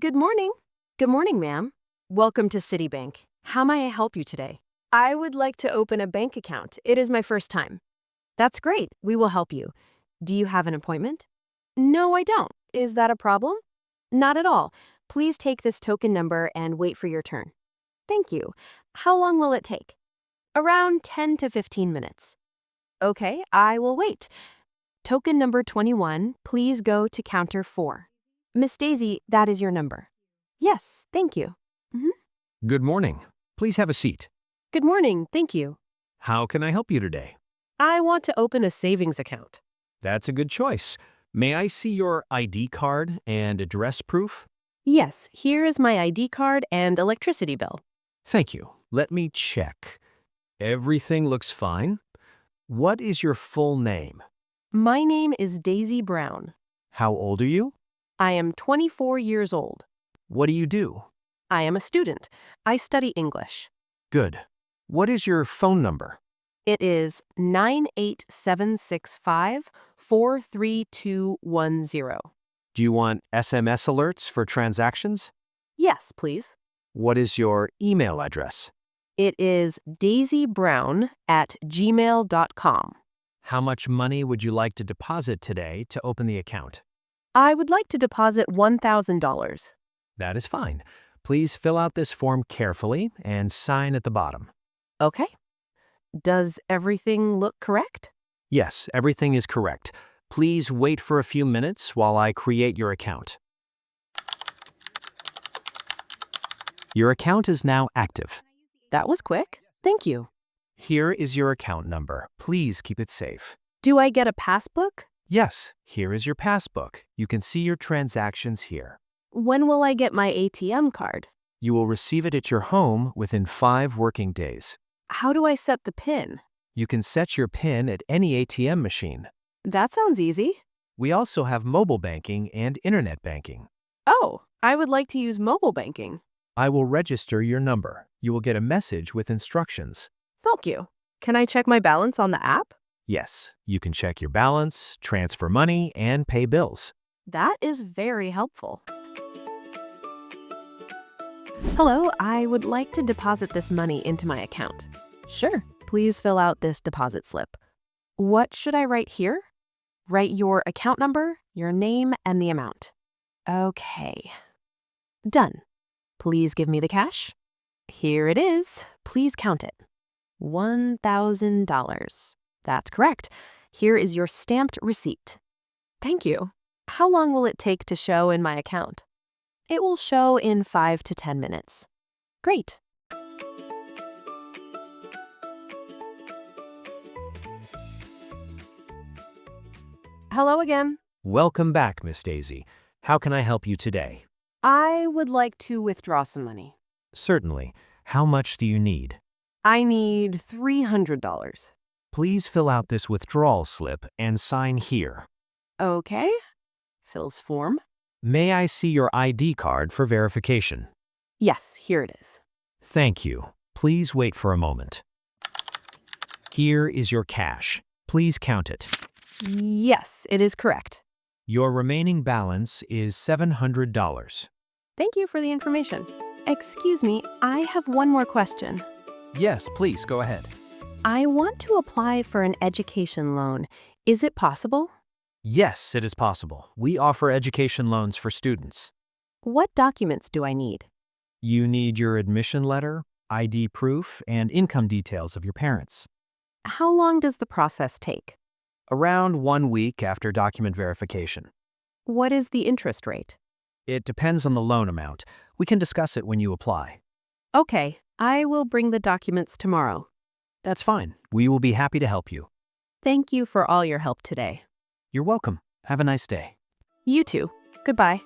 Good morning. Good morning, ma'am. Welcome to Citibank. How may I help you today? I would like to open a bank account. It is my first time. That's great. We will help you. Do you have an appointment? No, I don't. Is that a problem? Not at all. Please take this token number and wait for your turn. Thank you. How long will it take? Around 10 to 15 minutes. Okay, I will wait. Token number 21, please go to counter 4. Miss Daisy, that is your number. Yes, thank you. Mhm. Good morning. Please have a seat. Good morning, thank you. How can I help you today? I want to open a savings account. That's a good choice. May I see your ID card and address proof? Yes, here is my ID card and electricity bill. Thank you. Let me check. Everything looks fine. What is your full name? My name is Daisy Brown. How old are you? I am 24 years old. What do you do? I am a student. I study English. Good. What is your phone number? It is 98765-43210. Do you want SMS alerts for transactions? Yes, please. What is your email address? It is daisybrown@gmail.com. How much money would you like to deposit today to open the account? I would like to deposit $1,000. That is fine. Please fill out this form carefully and sign at the bottom. Okay. Does everything look correct? Yes, everything is correct. Please wait for a few minutes while I create your account. Your account is now active. That was quick. Thank you. Here is your account number. Please keep it safe. Do I get a passbook? Yes, here is your passbook. You can see your transactions here. When will I get my ATM card? You will receive it at your home within 5 working days. How do I set the PIN? You can set your PIN at any ATM machine. That sounds easy. We also have mobile banking and internet banking. Oh, I would like to use mobile banking. I will register your number. You will get a message with instructions. Thank you. Can I check my balance on the app? Yes, you can check your balance, transfer money, and pay bills. That is very helpful. Hello, I would like to deposit this money into my account. Sure, please fill out this deposit slip. What should I write here? Write your account number, your name, and the amount. Okay. Done. Please give me the cash. Here it is. Please count it. $1,000. That's correct. Here is your stamped receipt. Thank you. How long will it take to show in my account? It will show in 5 to 10 minutes. Great. Hello again. Welcome back, Miss Daisy. How can I help you today? I would like to withdraw some money. Certainly. How much do you need? I need $300. Please fill out this withdrawal slip and sign here. Okay. Fills form. May I see your ID card for verification? Yes, here it is. Thank you. Please wait for a moment. Here is your cash. Please count it. Yes, it is correct. Your remaining balance is $700. Thank you for the information. Excuse me, I have one more question. Yes, please go ahead. I want to apply for an education loan. Is it possible? Yes, it is possible. We offer education loans for students. What documents do I need? You need your admission letter, ID proof, and income details of your parents. How long does the process take? Around 1 week after document verification. What is the interest rate? It depends on the loan amount. We can discuss it when you apply. Okay, I will bring the documents tomorrow. That's fine. We will be happy to help you. Thank you for all your help today. You're welcome. Have a nice day. You too. Goodbye.